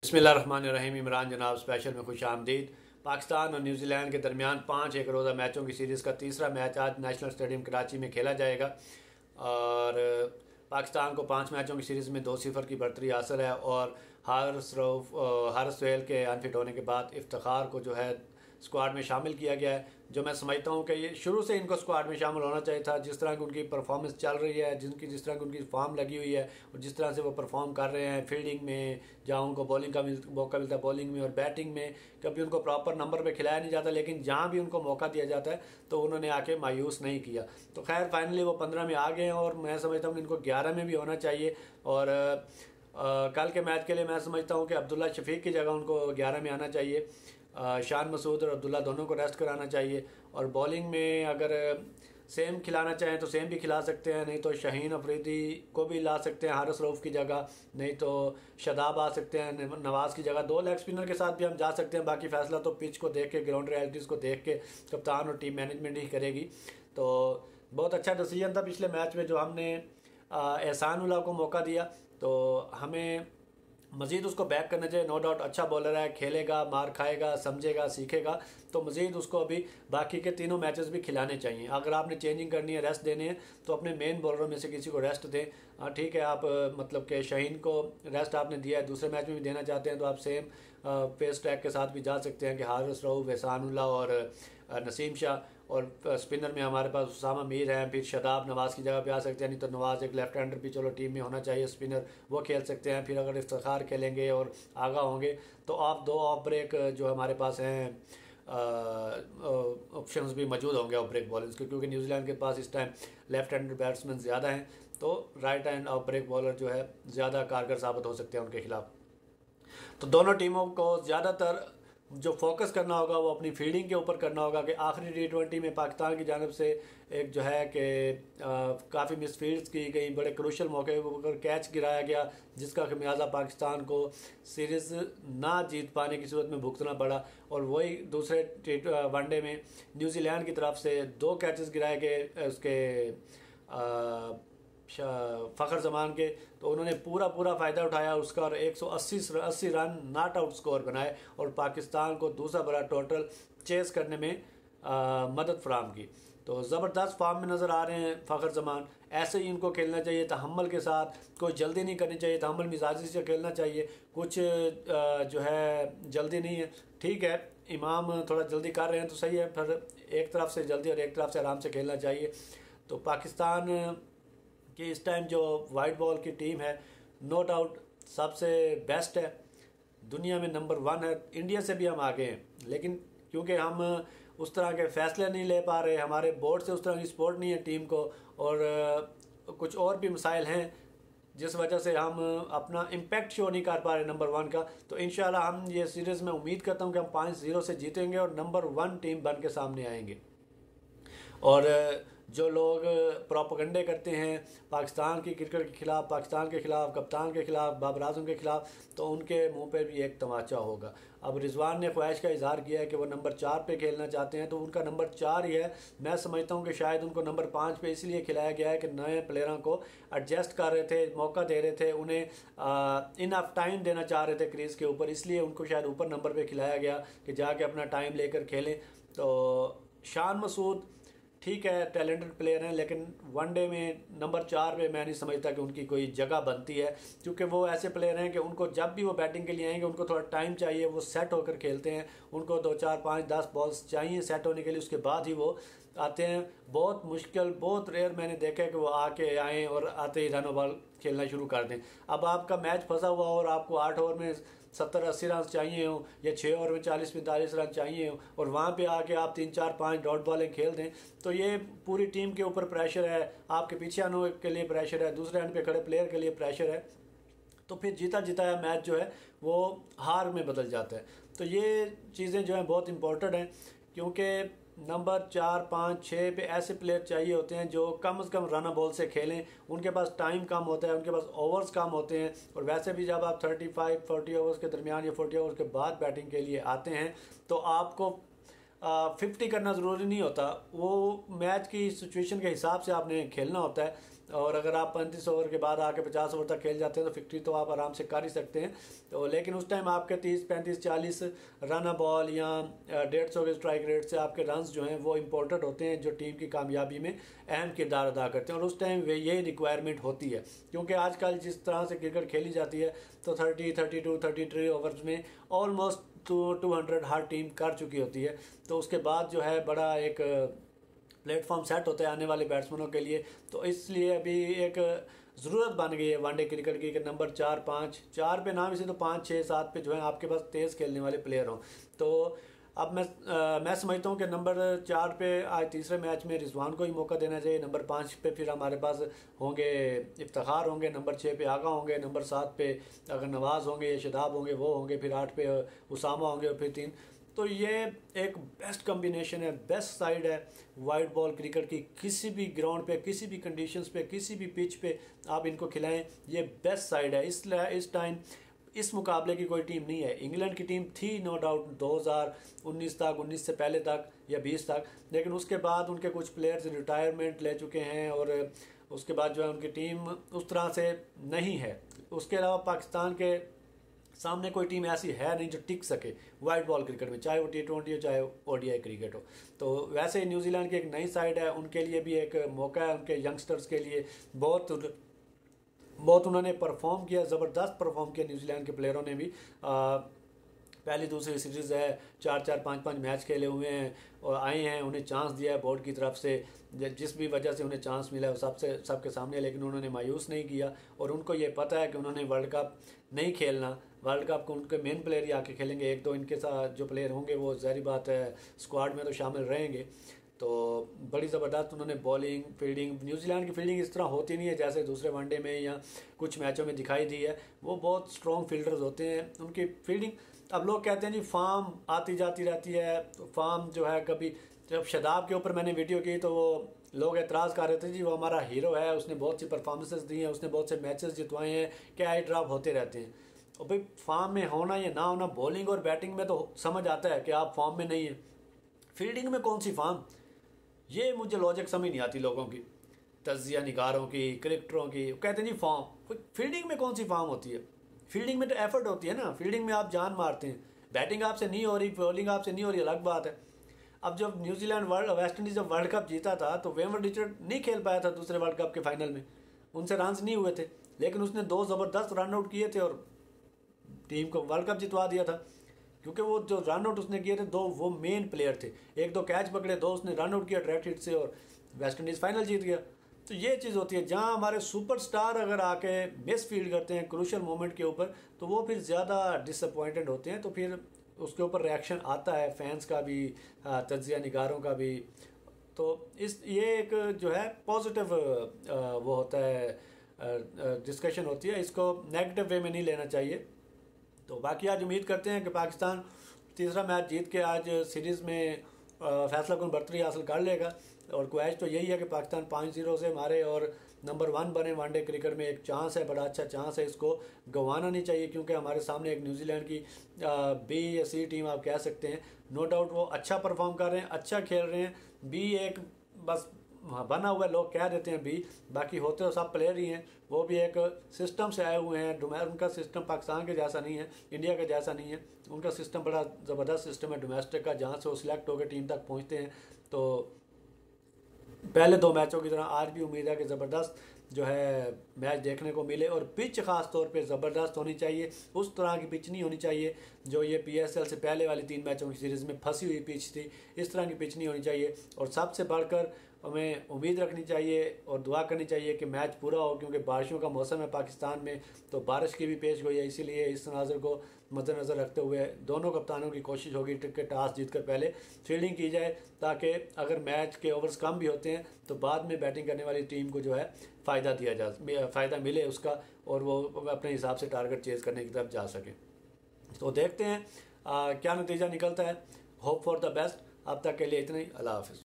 बिस्मिल्लाहिर्रहमानिर्रहीम। इमरान जनाब स्पेशल में खुश आमदीद। पाकिस्तान और न्यूजीलैंड के दरमियान 5 एक रोज़ा मैचों की सीरीज़ का तीसरा मैच आज नेशनल स्टेडियम कराची में खेला जाएगा और पाकिस्तान को 5 मैचों की सीरीज़ में 2-0 की बढ़तरी हासिल है और हारिस सोहेल के अनफिट होने के बाद इफ्तिखार को जो है स्क्वाड में शामिल किया गया है। जो मैं समझता हूँ कि ये शुरू से इनको स्क्वाड में शामिल होना चाहिए था। जिस तरह की उनकी परफॉर्मेंस चल रही है, जिस तरह की उनकी फॉर्म लगी हुई है और जिस तरह से वो परफॉर्म कर रहे हैं फील्डिंग में, जहाँ उनको बॉलिंग का मौका मिलता है बॉलिंग में और बैटिंग में, कभी उनको प्रॉपर नंबर पे खिलाया नहीं जाता, लेकिन जहाँ भी उनको मौका दिया जाता है तो उन्होंने आके मायूस नहीं किया। तो खैर फाइनली वो 15 में आ गए हैं और मैं समझता हूँ कि इनको 11 में भी होना चाहिए। और कल के मैच के लिए मैं समझता हूँ कि अब्दुल्ला शफीक की जगह उनको 11 में आना चाहिए। शान मसूद और अब्दुल्ला दोनों को रेस्ट कराना चाहिए और बॉलिंग में अगर सेम खिलाना चाहें तो सेम भी खिला सकते हैं, नहीं तो शाहीन अफरीदी को भी ला सकते हैं हारिस रऊफ़ की जगह, नहीं तो शादाब आ सकते हैं नवाज़ की जगह। 2 लेग स्पिनर के साथ भी हम जा सकते हैं। बाकी फ़ैसला तो पिच को देख के, ग्राउंड रियलिटीज़ को देख के कप्तान और टीम मैनेजमेंट ही करेगी। तो बहुत अच्छा डिसीजन था पिछले मैच में जो हमने एहसान उल्लाह को मौका दिया। तो हमें मज़ीद उसको बैक करना चाहिए। नो डाउट अच्छा बॉलर है, खेलेगा, मार खाएगा, समझेगा, सीखेगा, तो मज़ीद उसको अभी बाकी के तीनों मैचेस भी खिलाने चाहिए। अगर आपने चेंजिंग करनी है, रेस्ट देने हैं, तो अपने मेन बॉलरों में से किसी को रेस्ट दें। ठीक है, आप मतलब कि शाहीन को रेस्ट आपने दिया है, दूसरे मैच में भी देना चाहते हैं तो आप सेम पेस ट्रैक के साथ भी जा सकते हैं कि हारिस रऊफ़, एहसानुल्लाह और नसीम शाह, और स्पिनर में हमारे पास उसामा मीर हैं, फिर शादाब नवाज़ की जगह पे आ सकते हैं, नहीं तो नवाज़ एक लेफ्ट हैंडर भी चलो टीम में होना चाहिए स्पिनर, वो खेल सकते हैं। फिर अगर इफ्तिखार खेलेंगे और आगा होंगे तो आप 2 ऑफ ब्रेक जो हमारे पास हैं ऑप्शंस भी मौजूद होंगे ऑफ ब्रेक बॉलर्स के, क्योंकि न्यूजीलैंड के पास इस टाइम लेफ्ट हैंडर बैट्समैन ज़्यादा हैं, तो right hand off break bowler जो है ज़्यादा कारगर साबित हो सकते हैं उनके खिलाफ। तो दोनों टीमों को ज़्यादातर जो फोकस करना होगा वो अपनी फील्डिंग के ऊपर करना होगा कि आखिरी T20 में पाकिस्तान की जानिब से एक जो है कि काफ़ी मिस फील्ड्स की गई, बड़े क्रूशल मौके पर कैच गिराया गया, जिसका खमियाजा पाकिस्तान को सीरीज़ ना जीत पाने की सूरत में भुगतना पड़ा। और वही दूसरे वनडे में न्यूजीलैंड की तरफ से 2 कैचेस गिराए गए उसके फ़खर जमान के, तो उन्होंने पूरा फ़ायदा उठाया उसका और 180 रन नॉट आउट स्कोर बनाए और पाकिस्तान को दूसरा बड़ा टोटल चेस करने में मदद फराहम की। तो ज़बरदस्त फॉर्म में नज़र आ रहे हैं फ़खर जमान। ऐसे ही इनको खेलना चाहिए, तहम्मुल के साथ, कोई जल्दी नहीं करनी चाहिए, तहम्मुल मिजाजी से खेलना चाहिए। कुछ जो है जल्दी नहीं है, ठीक है, इमाम थोड़ा जल्दी कर रहे हैं तो सही है, फिर एक तरफ से जल्दी और एक तरफ से आराम से खेलना चाहिए। तो पाकिस्तान कि इस टाइम जो वाइट बॉल की टीम है नो डाउट सबसे बेस्ट है, दुनिया में नंबर 1 है। इंडिया से भी हम आगे हैं, लेकिन क्योंकि हम उस तरह के फैसले नहीं ले पा रहे, हमारे बोर्ड से उस तरह की सपोर्ट नहीं है टीम को, और कुछ और भी मसाइल हैं जिस वजह से हम अपना इम्पैक्ट शो नहीं कर पा रहे नंबर 1 का। तो इंशाल्लाह हम ये सीरीज़ में उम्मीद करता हूँ कि हम 5-0 से जीतेंगे और नंबर 1 टीम बन के सामने आएंगे। और जो लोग प्रोपेगेंडे करते हैं पाकिस्तान की क्रिकेट के ख़िलाफ़, पाकिस्तान के ख़िलाफ़, कप्तान के ख़िलाफ़, बाबर आज़म के ख़िलाफ़, तो उनके मुंह पे भी एक तमाचा होगा। अब रिजवान ने ख्वाहिश का इजहार किया है कि वो नंबर 4 पे खेलना चाहते हैं, तो उनका नंबर 4 ही है। मैं समझता हूँ कि शायद उनको नंबर 5 पे इसलिए खिलाया गया है कि नए प्लेयरों को एडजस्ट कर रहे थे, मौका दे रहे थे, उन्हें इनफ टाइम देना चाह रहे थे क्रीज़ के ऊपर, इसलिए उनको शायद ऊपर नंबर पर खिलाया गया कि जाके अपना टाइम लेकर खेलें। तो शान मसूद ठीक है, टैलेंटेड प्लेयर हैं, लेकिन वनडे में नंबर 4 पे मैं नहीं समझता कि उनकी कोई जगह बनती है, क्योंकि वो ऐसे प्लेयर हैं कि उनको जब भी वो बैटिंग के लिए आएंगे उनको थोड़ा टाइम चाहिए, वो सेट होकर खेलते हैं, उनको 2 4 5 10 बॉल्स चाहिए सेट होने के लिए, उसके बाद ही वो आते हैं। बहुत मुश्किल, बहुत रेयर मैंने देखा है कि वो आके आएँ और आते ही रन बॉल खेलना शुरू कर दें। अब आपका मैच फंसा हुआ और आपको 8 ओवर में 70-80 रन चाहिए हो या 6 ओवर में 40-45 रन चाहिए हो और वहाँ पे आके आप 3-4-5 डॉट बॉलें खेल दें, तो ये पूरी टीम के ऊपर प्रेशर है, आपके पीछे आने के लिए प्रेशर है, दूसरे एंड पे खड़े प्लेयर के लिए प्रेशर है, तो फिर जीता जिताया मैच जो है वो हार में बदल जाता है। तो ये चीज़ें जो हैं बहुत इंपॉर्टेंट हैं, क्योंकि नंबर 4 5 6 पे ऐसे प्लेयर चाहिए होते हैं जो कम से कम रन बॉल से खेलें, उनके पास टाइम कम होता है, उनके पास ओवर्स कम होते हैं, और वैसे भी जब आप 35-40 ओवर्स के दरमियान या 40 ओवर्स के बाद बैटिंग के लिए आते हैं तो आपको 50 करना ज़रूरी नहीं होता, वो मैच की सिचुएशन के हिसाब से आपने खेलना होता है। और अगर आप 35 ओवर के बाद आके 50 ओवर तक खेल जाते हैं तो फिफ्टी तो आप आराम से कर ही सकते हैं। तो लेकिन उस टाइम आपके 30, 35, 40 रन बॉल या 150 के स्ट्राइक रेट से आपके रन्स जो हैं वो इम्पोर्टेंट होते हैं, जो टीम की कामयाबी में अहम किरदार अदा करते हैं। और उस टाइम यही रिक्वायरमेंट होती है, क्योंकि आजकल जिस तरह से क्रिकेट खेली जाती है तो 30, 32, 33 ओवर्स में ऑलमोस्ट 200 हर टीम कर चुकी होती है। तो उसके बाद जो है बड़ा एक प्लेटफॉर्म सेट होता है आने वाले बैट्समैनों के लिए। तो इसलिए अभी एक ज़रूरत बन गई है वनडे क्रिकेट की कि नंबर 4, 5, 4 पे नाम इसे तो 5, 6, 7 पे जो है आपके पास तेज़ खेलने वाले प्लेयर हों। तो अब मैं समझता हूँ कि नंबर 4 पे आज तीसरे मैच में रिजवान को ही मौका देना चाहिए। नंबर 5 पे फिर हमारे पास होंगे इफ्तिखार होंगे, नंबर 6 पे आगा होंगे, नंबर 7 पे अगर नवाज़ होंगे या शदाब होंगे वो होंगे, फिर 8 पे उसामा होंगे और फिर 3। तो ये एक बेस्ट कम्बिनेशन है, बेस्ट साइड है वाइड बॉल क्रिकेट की। किसी भी ग्राउंड पे, किसी भी कंडीशंस पे, किसी भी पिच पे आप इनको खिलाएं, ये बेस्ट साइड है। इसलिए इस टाइम इस मुकाबले की कोई टीम नहीं है। इंग्लैंड की टीम थी नो डाउट 2019 तक, 19 से पहले तक या 20 तक, लेकिन उसके बाद उनके कुछ प्लेयर्स रिटायरमेंट ले चुके हैं और उसके बाद जो है उनकी टीम उस तरह से नहीं है। उसके अलावा पाकिस्तान के सामने कोई टीम ऐसी है नहीं जो टिक सके वाइड बॉल क्रिकेट में, चाहे वो T20 हो चाहे ODI क्रिकेट हो। तो वैसे ही न्यूजीलैंड की एक नई साइड है, उनके लिए भी एक मौका है, उनके यंगस्टर्स के लिए बहुत उन्होंने परफॉर्म किया, ज़बरदस्त परफॉर्म किया न्यूजीलैंड के प्लेयरों ने भी। पहली दूसरी सीरीज़ है, 4-4, 5-5 मैच खेले हुए हैं और आए हैं, उन्हें चांस दिया है बोर्ड की तरफ से। जिस भी वजह से उन्हें चांस मिला है वो सबके सामने, लेकिन उन्होंने मायूस नहीं किया और उनको ये पता है कि उन्होंने वर्ल्ड कप नहीं खेलना। वर्ल्ड कप को उनके मेन प्लेयर ही आके खेलेंगे। एक दो इनके साथ जो प्लेयर होंगे वो ज़ाहिर बात है स्क्वाड में तो शामिल रहेंगे। तो बड़ी ज़बरदस्त उन्होंने बॉलिंग, फील्डिंग, न्यूजीलैंड की फील्डिंग इस तरह होती नहीं है जैसे दूसरे वनडे में या कुछ मैचों में दिखाई दी है। वो बहुत स्ट्रॉन्ग फील्डर्स होते हैं, उनकी फील्डिंग। अब लोग कहते हैं जी फार्म आती जाती रहती है, तो फार्म जो है कभी, जब शदाब के ऊपर मैंने वीडियो की तो वो लोग एतराज़ कर रहे थे जी वो हमारा हीरो है, उसने बहुत सी परफॉर्मेंसेस दी हैं, उसने बहुत से मैचेस जितवाए हैं, क्या आई ड्रॉप होते रहते हैं। और भाई फॉर्म में होना या ना होना, बॉलिंग और बैटिंग में तो समझ आता है कि आप फॉर्म में नहीं है, फील्डिंग में कौन सी फॉर्म, ये मुझे लॉजिक समझ नहीं आती लोगों की, तज्जिया निगारों की, क्रिकेटरों की। कहते हैं जी फॉर्म, फील्डिंग में कौन सी फॉर्म होती है? फील्डिंग में तो एफर्ट होती है ना, फील्डिंग में आप जान मारते हैं। बैटिंग आपसे नहीं हो रही, बॉलिंग आपसे नहीं हो रही, अलग बात है। अब जब न्यूजीलैंड वेस्ट इंडीज़ जब वर्ल्ड कप जीता था तो वेमर रिचर्ड नहीं खेल पाया था दूसरे वर्ल्ड कप के फाइनल में, उनसे रन्स नहीं हुए थे, लेकिन उसने 2 ज़बरदस्त रन आउट किए थे और टीम को वर्ल्ड कप जितवा दिया था। क्योंकि वो जो रन आउट उसने किए थे 2 वो मेन प्लेयर थे, 1-2 कैच पकड़े, 2 उसने रन आउट किया डायरेक्ट हिट से और वेस्ट इंडीज़ फाइनल जीत गया। तो ये चीज़ होती है, जहाँ हमारे सुपरस्टार अगर आके मिस फील्ड करते हैं क्रूशल मोमेंट के ऊपर तो वो फिर ज़्यादा डिसअपॉइंटेड होते हैं, तो फिर उसके ऊपर रिएक्शन आता है फैंस का भी, तज्जिया निगारों का भी। तो ये एक जो है पॉजिटिव वो होता है, डिस्कशन होती है, इसको नेगेटिव वे में नहीं लेना चाहिए। तो बाकी आज उम्मीद करते हैं कि पाकिस्तान तीसरा मैच जीत के आज सीरीज़ में फैसला कुन बर्तरी हासिल कर लेगा। और ख्वाहिश तो यही है कि पाकिस्तान 5-0 से मारे और नंबर 1 बने वनडे क्रिकेट में। एक चांस है, बड़ा अच्छा चांस है, इसको गंवाना नहीं चाहिए, क्योंकि हमारे सामने एक न्यूजीलैंड की B या C टीम आप कह सकते हैं। नो डाउट वो अच्छा परफॉर्म कर रहे हैं, अच्छा खेल रहे हैं। B एक बस बना हुआ है, लोग कह देते हैं B, बाकी होते तो सब प्लेयर ही हैं। वो भी एक सिस्टम से आए हुए हैं, उनका सिस्टम पाकिस्तान के जैसा नहीं है, इंडिया के जैसा नहीं है। उनका सिस्टम बड़ा ज़बरदस्त सिस्टम है डोमेस्टिक का, जहाँ से वो सिलेक्ट होकर टीम तक पहुँचते हैं। तो पहले 2 मैचों की तरह आज भी उम्मीद है कि ज़बरदस्त जो है मैच देखने को मिले। और पिच ख़ास तौर पे ज़बरदस्त होनी चाहिए, उस तरह की पिच नहीं होनी चाहिए जो ये PSL से पहले वाली 3 मैचों की सीरीज़ में फंसी हुई पिच थी, इस तरह की पिच नहीं होनी चाहिए। और सबसे बढ़कर हमें उम्मीद रखनी चाहिए और दुआ करनी चाहिए कि मैच पूरा हो, क्योंकि बारिशों का मौसम है पाकिस्तान में, तो बारिश की भी पेश गोई है। इसीलिए इस तनाज़ुर को मद्देनज़र रखते हुए दोनों कप्तानों की कोशिश होगी कि टॉस जीतकर पहले फील्डिंग की जाए, ताकि अगर मैच के ओवर्स कम भी होते हैं तो बाद में बैटिंग करने वाली टीम को जो है फ़ायदा मिले उसका, और वो अपने हिसाब से टारगेट चेज़ करने की तरफ जा सके। तो देखते हैं क्या नतीजा निकलता है। Hope for the best. अब तक के लिए इतना ही। अल्लाह हाफ़िज़।